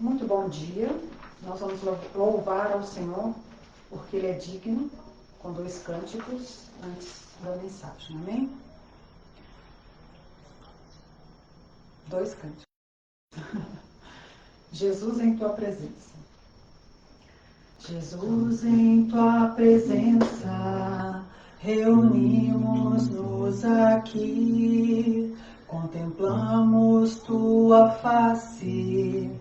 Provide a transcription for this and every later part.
Muito bom dia. Nós vamos louvar ao Senhor, porque Ele é digno, com 2 cânticos antes da mensagem. Amém? 2 cânticos. Jesus em tua presença. Jesus em tua presença, reunimos-nos aqui, contemplamos tua face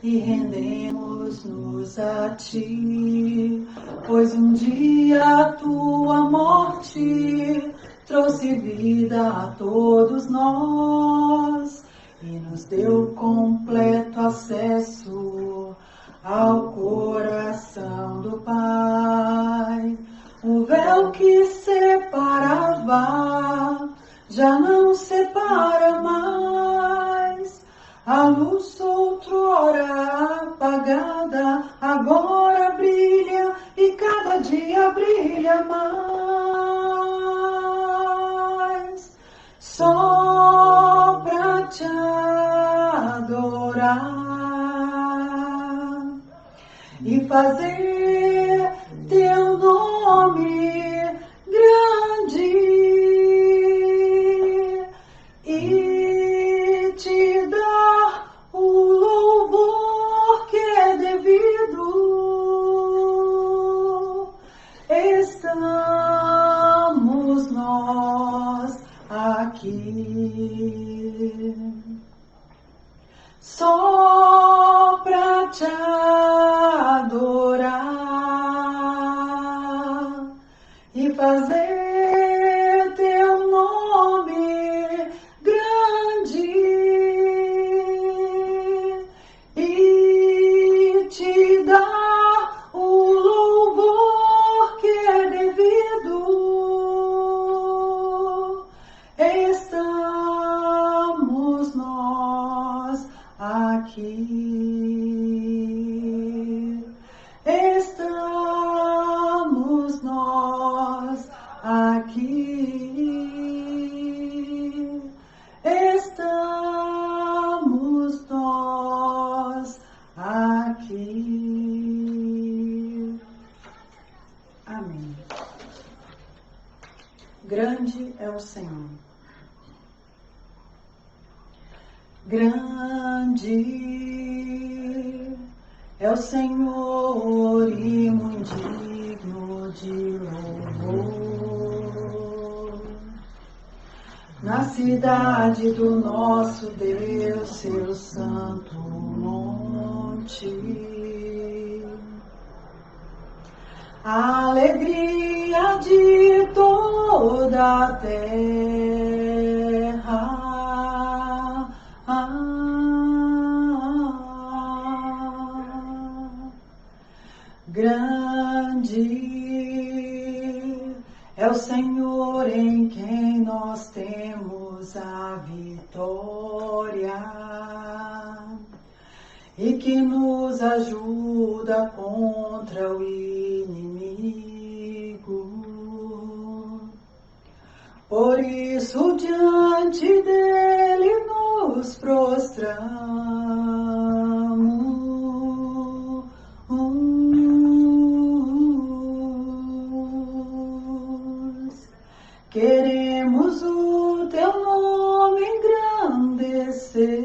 e rendemos-nos a ti, pois um dia a tua morte trouxe vida a todos nós e nos deu completo acesso ao coração do Pai. O véu que separava já não separa mais. A luz outrora apagada agora brilha e cada dia brilha mais. Só pra te adorar e fazer teu nome grande e te dar o louvor que é devido. Estamos nós aqui só pra te adorar e fazer teu nome grande e te dar o louvor que é devido. Estamos nós aqui. Estamos nós aqui. Estamos nós aqui. Amém. Grande é o Senhor. Grande é o Senhor e muito digno de louvor. Na cidade do nosso Deus, seu santo monte, a alegria de toda a terra. Grande é o Senhor em quem nós temos a vitória e que nos ajuda contra o inimigo. Por isso diante dele nos prostramos. Queremos o teu nome engrandecer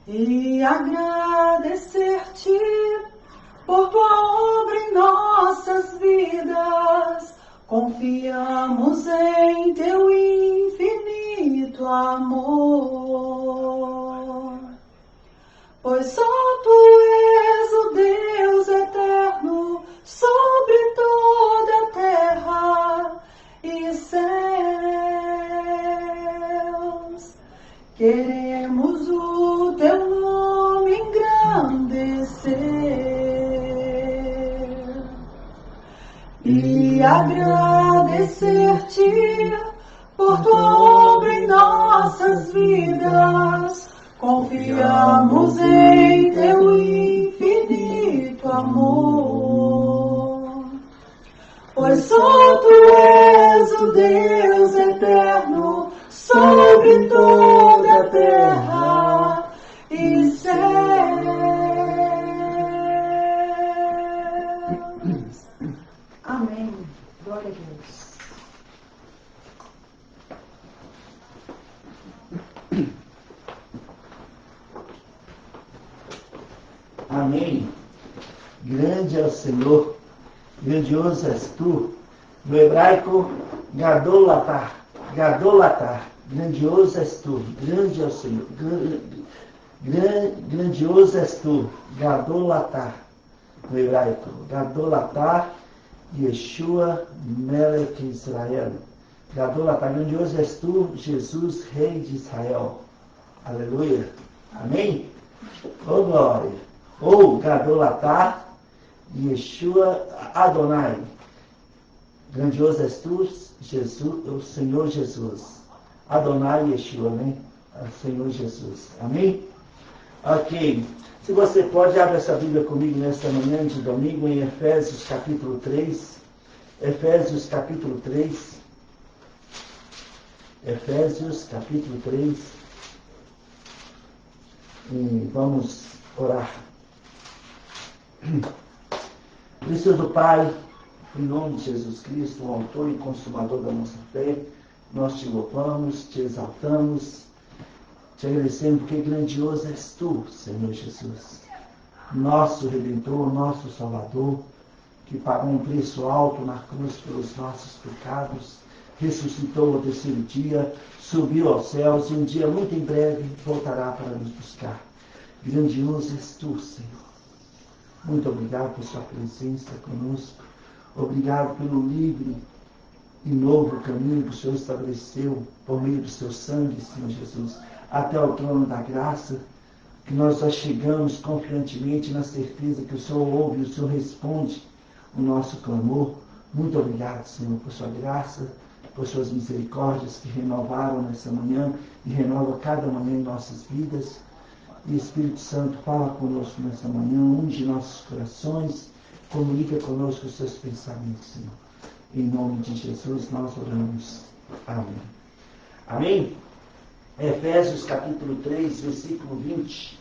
e agradecer-te por tua obra em nossas vidas. Confiamos em teu infinito amor, pois só tu és o Deus eterno sobre toda a terra e céus. Queremos o teu nome engrandecer e agradecer-te por tua obra em nossas vidas. Confiamos em teu infinito amor, pois só tu és o Deus eterno sobre toda a terra Amém. Grande é o Senhor, grandioso és tu. No hebraico, gadolatar. Gadolatar. Grandioso és tu. Grande é o Senhor. Grandioso és tu. Gadolatar. No hebraico, gadolatar. Yeshua Melech Israel. Gadolatar. Grandioso és tu, Jesus, Rei de Israel. Aleluia. Amém? Oh, glória. Ou Gadolatar, Yeshua Adonai. Grandioso és tu, Jesus, o Senhor Jesus. Adonai Yeshua, né? O Senhor Jesus. Amém? Ok. Se você pode, abre essa Bíblia comigo nesta manhã de domingo em Efésios capítulo 3. Efésios capítulo 3. Efésios capítulo 3. E vamos orar. Precioso Pai, em nome de Jesus Cristo, o autor e consumador da nossa fé, nós te louvamos, te exaltamos, te agradecemos porque grandioso és tu, Senhor Jesus, nosso Redentor, nosso Salvador, que pagou um preço alto na cruz pelos nossos pecados, ressuscitou ao terceiro dia, subiu aos céus e um dia muito em breve voltará para nos buscar. Grandioso és tu, Senhor. Muito obrigado por sua presença conosco. Obrigado pelo livre e novo caminho que o Senhor estabeleceu por meio do seu sangue, Senhor Jesus, até o trono da graça, que nós já chegamos confiantemente na certeza que o Senhor ouve e o Senhor responde o nosso clamor. Muito obrigado, Senhor, por sua graça, por suas misericórdias que renovaram nessa manhã e renova cada manhã em nossas vidas. E Espírito Santo, fala conosco nessa manhã, unge nossos corações, comunica conosco os seus pensamentos, Senhor. Em nome de Jesus nós oramos. Amém. Amém? Efésios capítulo 3, versículo 20.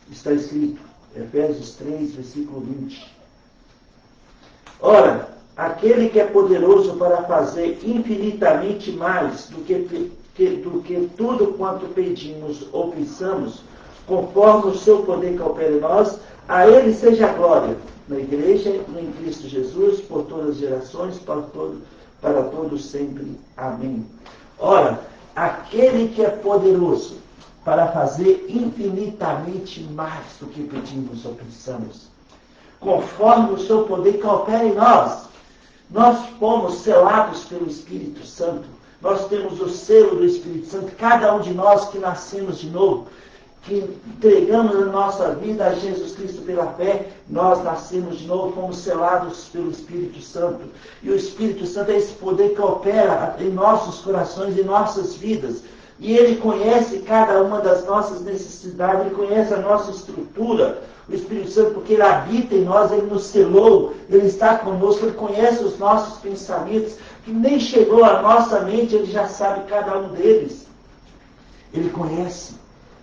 Está escrito, Efésios 3, versículo 20. Ora, aquele que é poderoso para fazer infinitamente mais do que tudo quanto pedimos ou pensamos, conforme o seu poder que opera em nós, a ele seja a glória, na igreja e em Cristo Jesus, por todas as gerações, para todos sempre. Amém. Ora, aquele que é poderoso para fazer infinitamente mais do que pedimos ou pensamos, conforme o seu poder que opera em nós. Nós fomos selados pelo Espírito Santo. Nós temos o selo do Espírito Santo. Cada um de nós que nascemos de novo, que entregamos a nossa vida a Jesus Cristo pela fé, nós nascemos de novo, fomos selados pelo Espírito Santo. E o Espírito Santo é esse poder que opera em nossos corações, em nossas vidas. E Ele conhece cada uma das nossas necessidades, Ele conhece a nossa estrutura. O Espírito Santo, porque Ele habita em nós, Ele nos selou, Ele está conosco, Ele conhece os nossos pensamentos, que nem chegou à nossa mente, Ele já sabe cada um deles. Ele conhece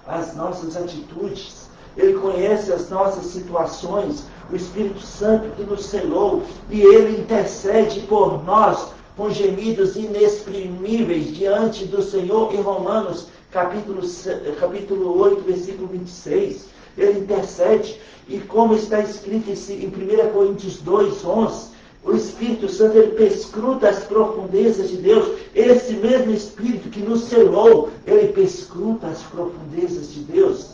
as nossas atitudes, Ele conhece as nossas situações, o Espírito Santo que nos selou, e Ele intercede por nós com gemidos inexprimíveis diante do Senhor em Romanos capítulo 8, versículo 26. Ele intercede, e como está escrito em 1 Coríntios 2, 11, o Espírito Santo, ele perscruta as profundezas de Deus. Esse mesmo Espírito que nos selou, ele perscruta as profundezas de Deus.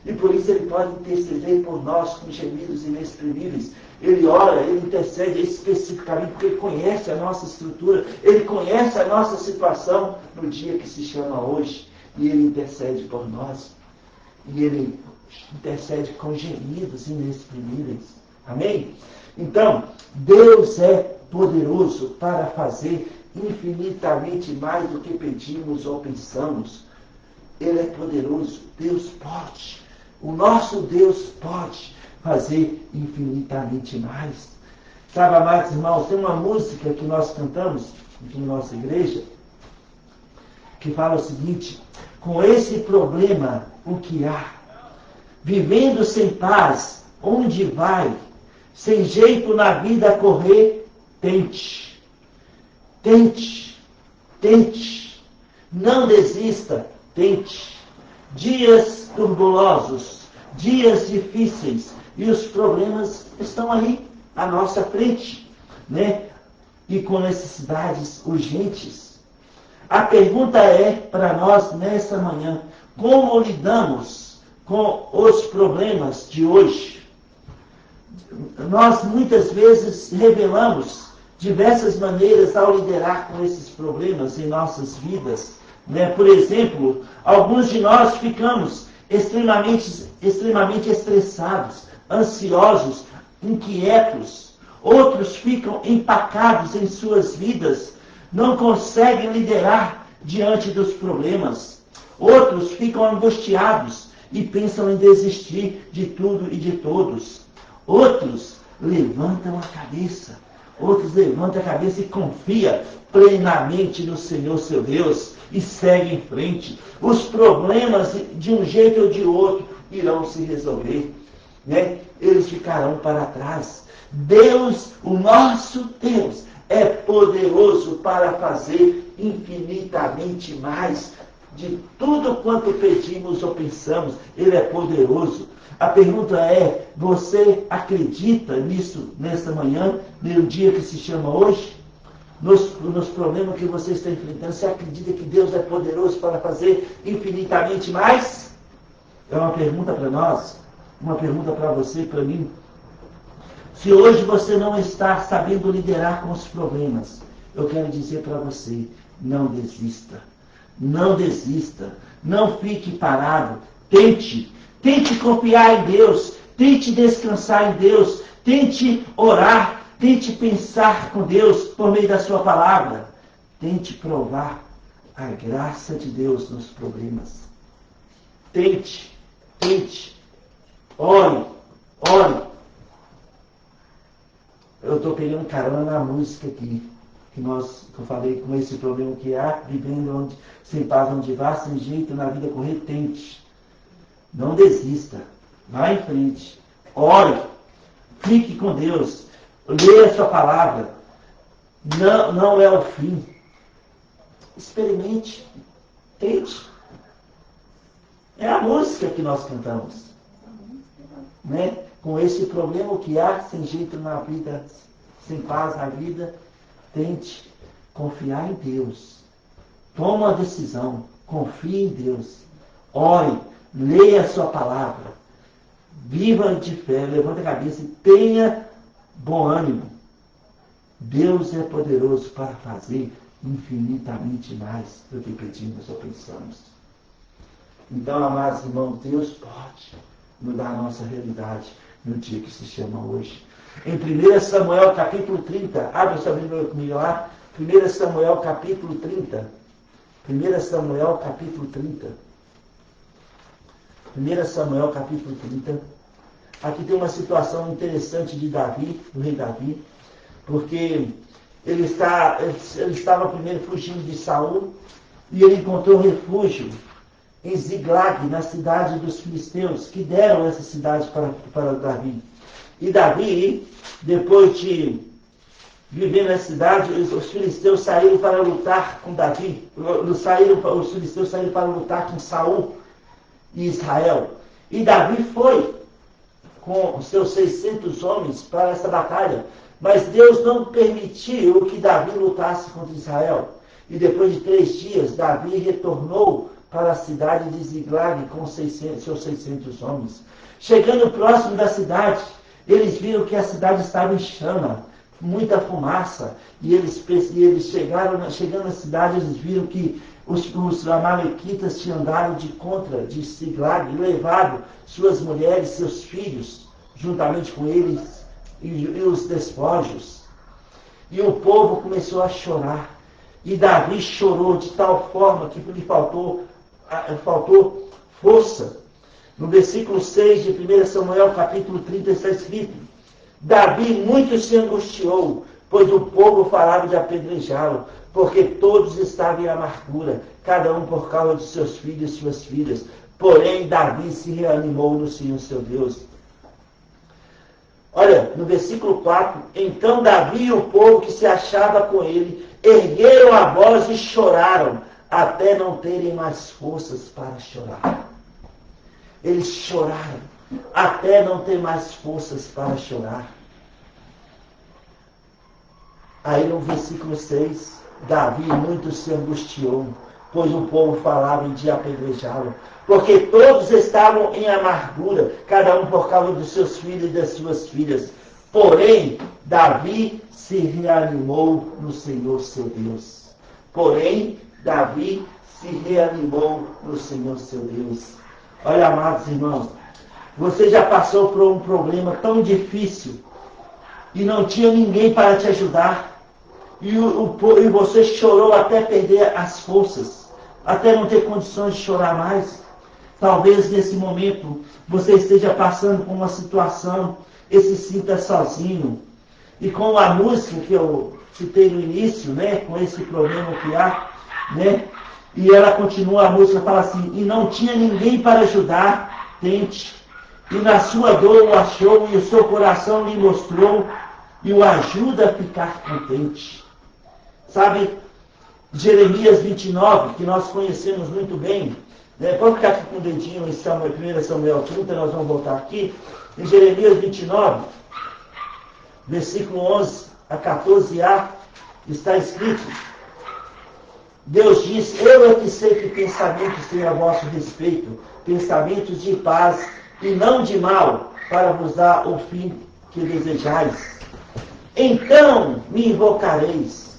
E por isso ele pode interceder por nós com gemidos inexprimíveis. Ele ora, ele intercede especificamente porque ele conhece a nossa estrutura, ele conhece a nossa situação no dia que se chama hoje. E ele intercede por nós. E ele intercede com gemidos inexprimíveis. Amém? Então, Deus é poderoso para fazer infinitamente mais do que pedimos ou pensamos. Ele é poderoso. Deus pode. O nosso Deus pode fazer infinitamente mais. Sabe, amados irmãos, tem uma música que nós cantamos aqui na nossa igreja, que fala o seguinte: com esse problema, o que há? Vivendo sem paz, onde vai? Sem jeito na vida a correr, tente. Tente. Tente. Não desista, tente. Dias turbulosos, dias difíceis, E os problemas estão aí, à nossa frente, né? E com necessidades urgentes. A pergunta é para nós nessa manhã: como lidamos com os problemas de hoje? Nós muitas vezes revelamos diversas maneiras ao liderar com esses problemas em nossas vidas, né? Por exemplo, alguns de nós ficamos extremamente estressados, ansiosos, inquietos. Outros ficam empacados em suas vidas, não conseguem liderar diante dos problemas. Outros ficam angustiados e pensam em desistir de tudo e de todos. Outros levantam a cabeça. Outros levantam a cabeça e confiam plenamente no Senhor, seu Deus, e seguem em frente. Os problemas, de um jeito ou de outro, irão se resolver, né? Eles ficarão para trás. Deus, o nosso Deus, é poderoso para fazer infinitamente mais de tudo quanto pedimos ou pensamos. Ele é poderoso. A pergunta é: você acredita nisso nesta manhã, no dia que se chama hoje? Nos problemas que você está enfrentando, você acredita que Deus é poderoso para fazer infinitamente mais? É uma pergunta para nós, uma pergunta para você e para mim. Se hoje você não está sabendo liderar com os problemas, eu quero dizer para você: não desista. Não desista. Não fique parado. Tente confiar em Deus. Tente descansar em Deus. Tente orar. Tente pensar com Deus por meio da sua palavra. Tente provar a graça de Deus nos problemas. Tente. Ore. Eu estou pegando carona na música aqui. Que eu falei com esse problema que há, vivendo sem paz onde vá, sem jeito na vida correr, tente. Não desista. Vá em frente. Ore. Fique com Deus. Leia a sua palavra. Não é o fim. Experimente. Tente. É a música que nós cantamos. Né? Com esse problema que há, sem jeito na vida, sem paz na vida, tente confiar em Deus. Toma uma decisão. Confie em Deus. Ore. Leia a sua palavra. Viva de fé. Levanta a cabeça e tenha bom ânimo. Deus é poderoso para fazer infinitamente mais do que pedimos ou pensamos. Então, amados irmãos, Deus pode mudar a nossa realidade no dia que se chama hoje. Em 1 Samuel capítulo 30, abre sua Bíblia comigo lá. 1 Samuel capítulo 30. 1 Samuel capítulo 30. 1 Samuel capítulo 30. Aqui tem uma situação interessante de Davi, do rei Davi, porque ele estava primeiro fugindo de Saul e ele encontrou refúgio em Ziglag, na cidade dos filisteus, que deram essa cidade para Davi. E Davi, depois de viver na cidade, os filisteus saíram para lutar com Davi. Os filisteus saíram para lutar com Saul e Israel. E Davi foi com os seus 600 homens para essa batalha. Mas Deus não permitiu que Davi lutasse contra Israel. E depois de 3 dias, Davi retornou para a cidade de Ziglag com seus 600 homens. Chegando próximo da cidade, eles viram que a cidade estava em chama, muita fumaça. E eles chegando na cidade, eles viram que os amalequitas tinham andado de Ziglag e levado suas mulheres, seus filhos, juntamente com eles, e os despojos. E o povo começou a chorar. E Davi chorou de tal forma que lhe faltou força. No versículo 6 de 1 Samuel, capítulo 30, está escrito: Davi muito se angustiou, pois o povo falava de apedrejá-lo, porque todos estavam em amargura, cada um por causa de seus filhos e suas filhas. Porém, Davi se reanimou no Senhor seu Deus. Olha, no versículo 4, então Davi e o povo que se achava com ele ergueram a voz e choraram, até não terem mais forças para chorar. Eles choraram, até não ter mais forças para chorar. Aí no versículo 6, Davi muito se angustiou, pois o povo falava de apedrejá-lo, porque todos estavam em amargura, cada um por causa dos seus filhos e das suas filhas. Porém, Davi se reanimou no Senhor seu Deus. Porém, Davi se reanimou no Senhor seu Deus. Olha, amados irmãos, você já passou por um problema tão difícil e não tinha ninguém para te ajudar. E você chorou até perder as forças, até não ter condições de chorar mais. Talvez nesse momento você esteja passando por uma situação e se sinta sozinho. E com a música que eu citei no início, né, com esse problema que há, né, e ela continua, a música fala assim: e não tinha ninguém para ajudar, tente. E na sua dor o achou, e o seu coração lhe mostrou, e o ajuda a ficar contente. Sabe, Jeremias 29, que nós conhecemos muito bem, né? Pode ficar aqui com o dedinho em 1 Samuel 30, nós vamos voltar aqui. Em Jeremias 29, versículo 11 a 14a, está escrito: Deus diz: eu é que sei que pensamentos tenho a vosso respeito, pensamentos de paz e não de mal, para vos dar o fim que desejais. Então me invocareis,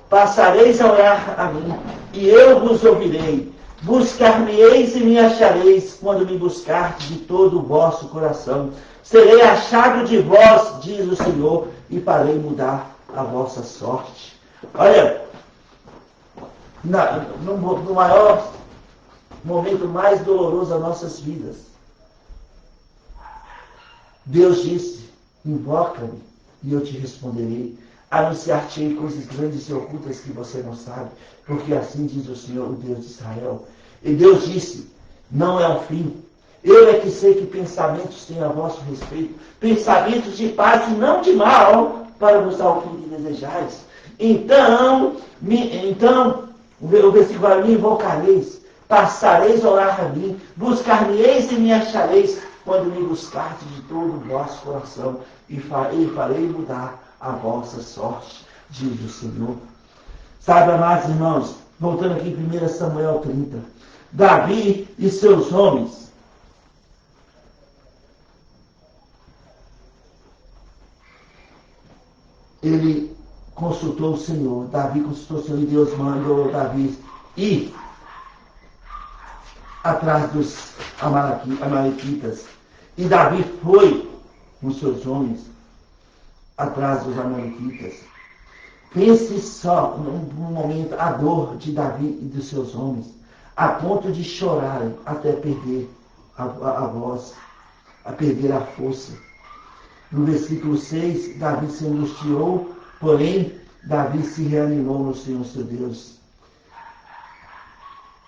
passareis a orar a mim, e eu vos ouvirei. Buscar-me-eis e me achareis, quando me buscardes de todo o vosso coração. Serei achado de vós, diz o Senhor, e farei mudar a vossa sorte. Olha, no maior momento mais doloroso das nossas vidas, Deus disse: invoca-me e eu te responderei. Anunciar-te-ei coisas grandes e ocultas que você não sabe, porque assim diz o Senhor, o Deus de Israel. E Deus disse: não é o fim. Eu é que sei que pensamentos tenho a vosso respeito, pensamentos de paz e não de mal, para vos dar o fim que desejais. Então, o versículo vai: me invocareis, passareis a orar a mim, buscar-me-eis e me achareis, quando me buscardes de todo o vosso coração, e farei mudar a vossa sorte, diz o Senhor. Sabe, amados irmãos, voltando aqui em 1 Samuel 30, Davi e seus homens, ele consultou o Senhor. Davi consultou o Senhor e Deus mandou Davi ir atrás dos amalequitas. E Davi foi com seus homens atrás dos amalequitas. Pense só, num momento, a dor de Davi e dos seus homens, a ponto de chorarem até perder a voz, a perder a força. No versículo 6, Davi se angustiou, porém, Davi se reanimou no Senhor seu Deus.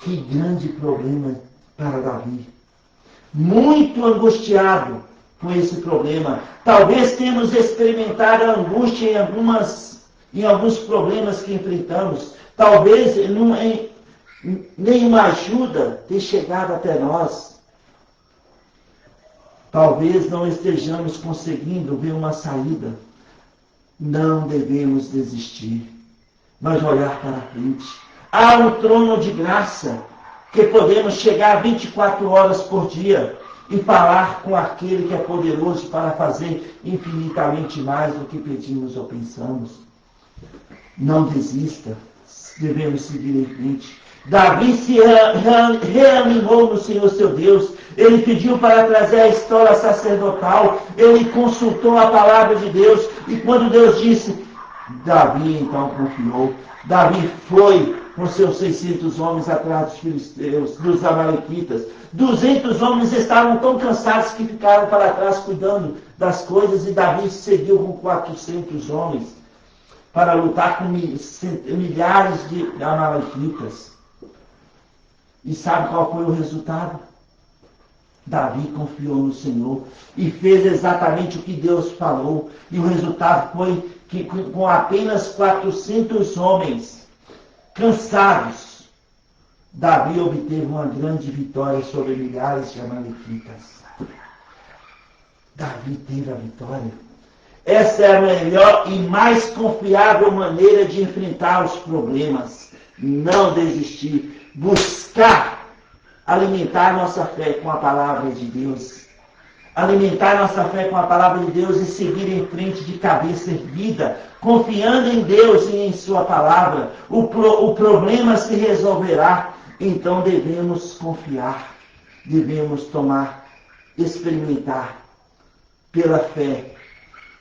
Que grande problema para Davi. Muito angustiado com esse problema. Talvez tenhamos experimentado a angústia em alguns problemas que enfrentamos. Talvez nenhuma ajuda tenha chegado até nós. Talvez não estejamos conseguindo ver uma saída. Não devemos desistir, mas olhar para frente. Há um trono de graça que podemos chegar 24 horas por dia e falar com aquele que é poderoso para fazer infinitamente mais do que pedimos ou pensamos. Não desista, devemos seguir em frente. Davi se reanimou no Senhor seu Deus. Ele pediu para trazer a história sacerdotal. Ele consultou a palavra de Deus. E quando Deus disse, Davi então confiou. Davi foi com seus 600 homens atrás dos filisteus, dos amalequitas. 200 homens estavam tão cansados que ficaram para trás cuidando das coisas. E Davi seguiu com 400 homens para lutar com milhares de amalequitas. E sabe qual foi o resultado? Davi confiou no Senhor e fez exatamente o que Deus falou. E o resultado foi que com apenas 400 homens cansados, Davi obteve uma grande vitória sobre milhares de amalequitas. Davi teve a vitória. Essa é a melhor e mais confiável maneira de enfrentar os problemas. Não desistir. Buscar alimentar nossa fé com a palavra de Deus. Alimentar nossa fé com a palavra de Deus e seguir em frente de cabeça erguida, confiando em Deus e em sua palavra. O problema se resolverá. Então devemos confiar. Devemos experimentar pela fé,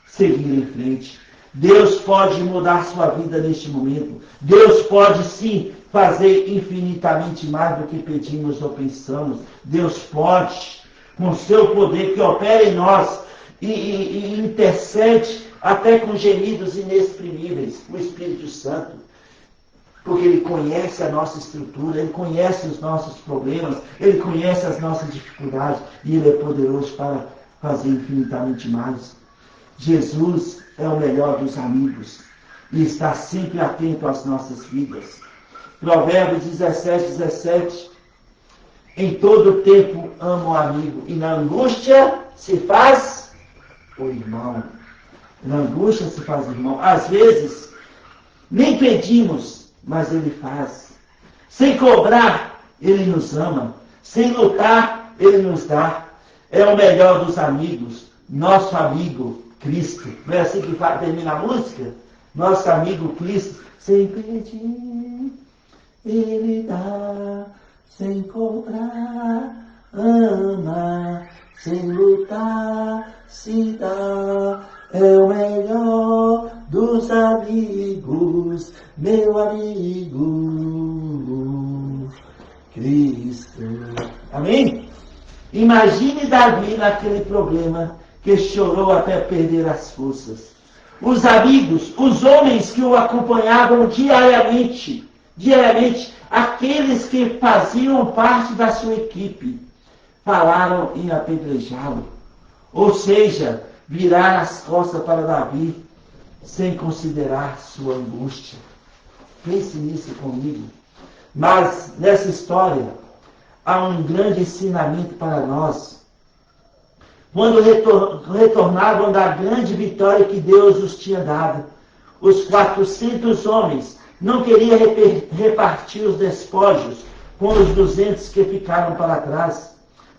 seguir em frente. Deus pode mudar sua vida neste momento. Deus pode sim fazer infinitamente mais do que pedimos ou pensamos. Deus pode, com seu poder que opera em nós e intercede até com gemidos inexprimíveis, o Espírito Santo. Porque Ele conhece a nossa estrutura, Ele conhece os nossos problemas, Ele conhece as nossas dificuldades e Ele é poderoso para fazer infinitamente mais. Jesus é o melhor dos amigos e está sempre atento às nossas vidas. Provérbios 17. Em todo tempo amo o amigo e na angústia se faz o irmão. Na angústia se faz o irmão. Às vezes, nem pedimos, mas Ele faz. Sem cobrar, Ele nos ama. Sem lutar, Ele nos dá. É o melhor dos amigos, nosso amigo Cristo. Não é assim que termina a música? Nosso amigo Cristo. Sem pedir, Ele dá. Sem cobrar, ama. Sem lutar, se dá. É o melhor dos amigos, meu amigo Cristo. Amém? Imagine Davi naquele problema que chorou até perder as forças. Os amigos, os homens que o acompanhavam diariamente, aqueles que faziam parte da sua equipe, falaram em apedrejá-lo. Ou seja, virar as costas para Davi, sem considerar sua angústia. Pense nisso comigo. Mas nessa história, há um grande ensinamento para nós. Quando retornavam da grande vitória que Deus os tinha dado, os 400 homens não queriam repartir os despojos com os 200 que ficaram para trás,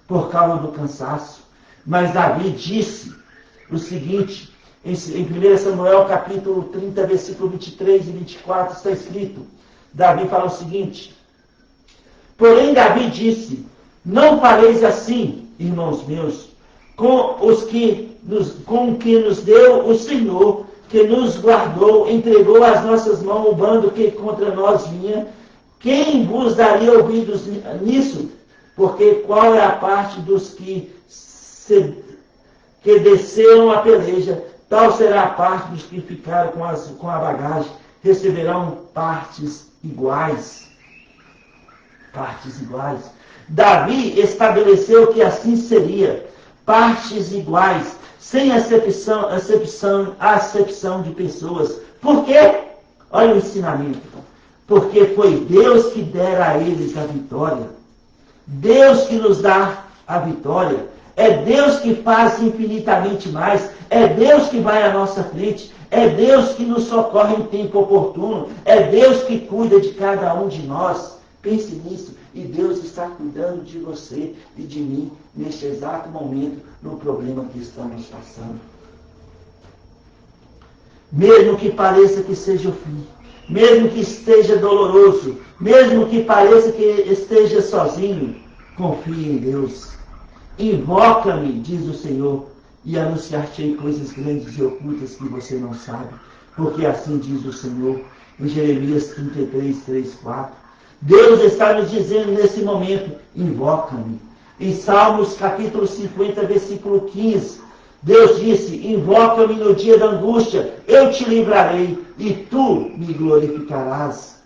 por causa do cansaço. Mas Davi disse o seguinte, em 1 Samuel capítulo 30, versículo 23 e 24, está escrito, Davi fala o seguinte, porém Davi disse, não fareis assim, irmãos meus, com o que nos deu o Senhor, que nos guardou, entregou às nossas mãos o bando que contra nós vinha. Quem vos daria ouvidos nisso? Porque qual é a parte dos que desceram a peleja? Tal será a parte dos que ficaram com a bagagem. Receberão partes iguais. Partes iguais. Davi estabeleceu que assim seria. Partes iguais, sem acepção de pessoas. Por quê? Olha o ensinamento. Porque foi Deus que dera a eles a vitória. Deus que nos dá a vitória. É Deus que faz infinitamente mais. É Deus que vai à nossa frente. É Deus que nos socorre em tempo oportuno. É Deus que cuida de cada um de nós. Pense nisso. E Deus está cuidando de você e de mim neste exato momento, no problema que estamos passando. Mesmo que pareça que seja o fim, mesmo que esteja doloroso, mesmo que pareça que esteja sozinho, confie em Deus. Invoca-me, diz o Senhor, e anunciar-te-ei coisas grandes e ocultas que você não sabe, porque assim diz o Senhor, em Jeremias 33, 3, 4. Deus está nos dizendo nesse momento, invoca-me. Em Salmos capítulo 50, versículo 15, Deus disse, invoca-me no dia da angústia, eu te livrarei e tu me glorificarás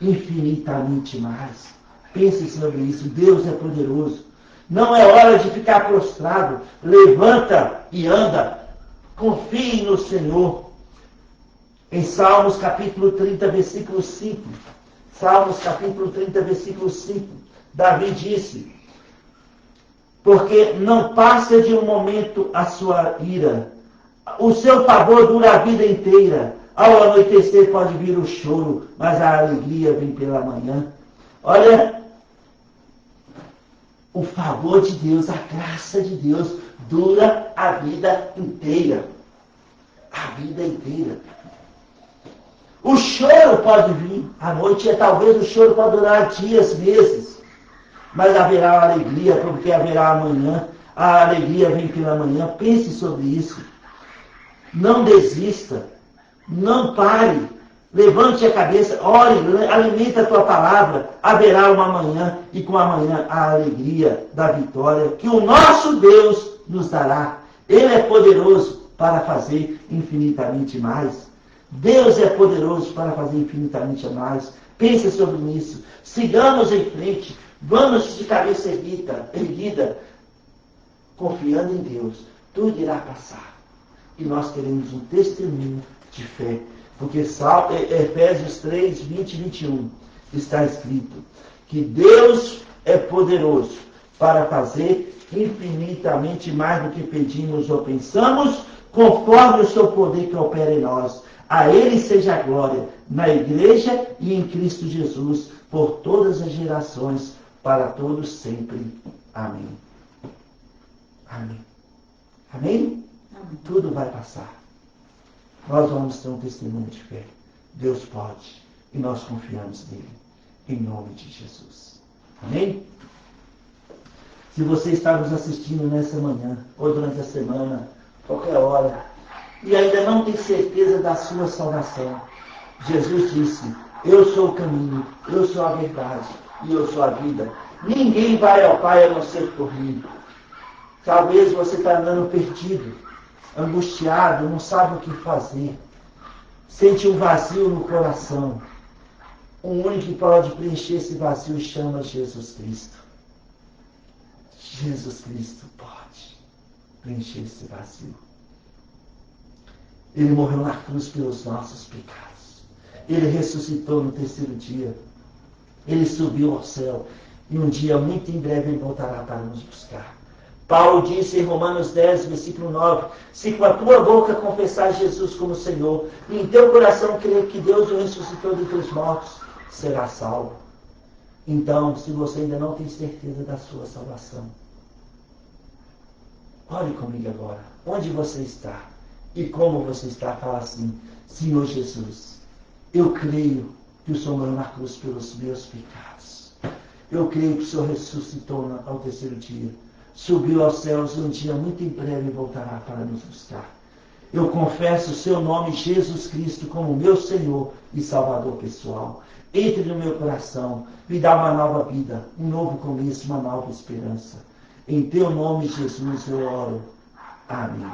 infinitamente mais. Pense sobre isso, Deus é poderoso. Não é hora de ficar prostrado, levanta e anda, confie no Senhor. Em Salmos capítulo 30, versículo 5, Salmos capítulo 30, versículo 5. Davi disse: porque não passa de um momento a sua ira. O seu favor dura a vida inteira. Ao anoitecer pode vir o choro, mas a alegria vem pela manhã. Olha, o favor de Deus, a graça de Deus dura a vida inteira. A vida inteira. O choro pode vir à noite, talvez o choro pode durar dias, meses. Mas haverá alegria, porque haverá amanhã. A alegria vem pela manhã. Pense sobre isso. Não desista. Não pare. Levante a cabeça. Ore, alimenta a tua palavra. Haverá uma manhã. E com amanhã a alegria da vitória que o nosso Deus nos dará. Ele é poderoso para fazer infinitamente mais. Deus é poderoso para fazer infinitamente mais. Pense sobre isso. Sigamos em frente. Vamos de cabeça erguida, confiando em Deus. Tudo irá passar. E nós teremos um testemunho de fé. Porque Efésios 3, 20 e 21 está escrito que Deus é poderoso para fazer infinitamente mais do que pedimos ou pensamos, conforme o seu poder que opera em nós. A Ele seja a glória na igreja e em Cristo Jesus, por todas as gerações, para todos sempre. Amém. Amém. Amém? Amém. Tudo vai passar. Nós vamos ter um testemunho de fé. Deus pode. E nós confiamos nele. Em nome de Jesus. Amém? Se você está nos assistindo nessa manhã, ou durante a semana, qualquer hora, e ainda não tem certeza da sua salvação, Jesus disse: eu sou o caminho, eu sou a verdade e eu sou a vida. Ninguém vai ao Pai a não ser por mim. Talvez você está andando perdido, angustiado, não sabe o que fazer. Sente um vazio no coração. O único que pode preencher esse vazio chama Jesus Cristo. Jesus Cristo pode preencher esse vazio. Ele morreu na cruz pelos nossos pecados. Ele ressuscitou no terceiro dia. Ele subiu ao céu. E um dia, muito em breve, ele voltará para nos buscar. Paulo disse em Romanos 10, versículo 9: se com a tua boca confessar Jesus como Senhor, e em teu coração crer que Deus o ressuscitou dentre os mortos, serás salvo. Então, se você ainda não tem certeza da sua salvação, ore comigo agora. Onde você está? E como você está? Fala assim: Senhor Jesus, eu creio que o Senhor morreu na cruz pelos meus pecados. Eu creio que o Senhor ressuscitou ao terceiro dia. Subiu aos céus e um dia muito em breve voltará para nos buscar. Eu confesso o seu nome, Jesus Cristo, como meu Senhor e Salvador pessoal. Entre no meu coração, me dá uma nova vida, um novo começo, uma nova esperança. Em teu nome, Jesus, eu oro. Amém.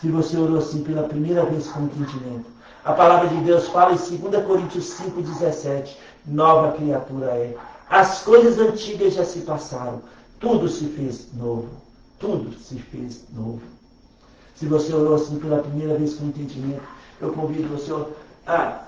Se você orou assim pela primeira vez com entendimento, a palavra de Deus fala em 2 Coríntios 5,17, nova criatura é. As coisas antigas já se passaram. Tudo se fez novo. Tudo se fez novo. Se você orou assim pela primeira vez com entendimento, eu convido você a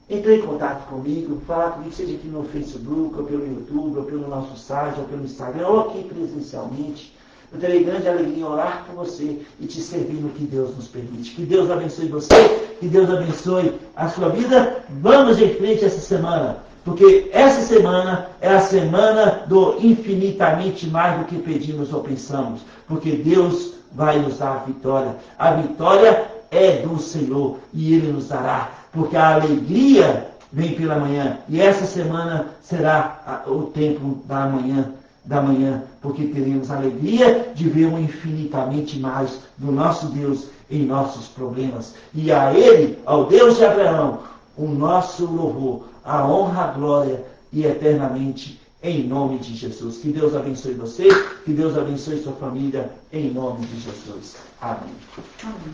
entrar em contato comigo, falar comigo, seja aqui no Facebook, ou pelo YouTube, ou pelo nosso site, ou pelo Instagram, ou aqui presencialmente. Eu terei grande alegria em orar por você e te servir no que Deus nos permite. Que Deus abençoe você, que Deus abençoe a sua vida. Vamos em frente essa semana. Porque essa semana é a semana do infinitamente mais do que pedimos ou pensamos. Porque Deus vai nos dar a vitória. A vitória é do Senhor e Ele nos dará. Porque a alegria vem pela manhã. E essa semana será o tempo da manhã. Porque teremos a alegria de ver um infinitamente mais do nosso Deus em nossos problemas. E a Ele, ao Deus de Abraão, o nosso louvor, a honra, a glória e eternamente em nome de Jesus. Que Deus abençoe você, que Deus abençoe sua família em nome de Jesus. Amém. Amém.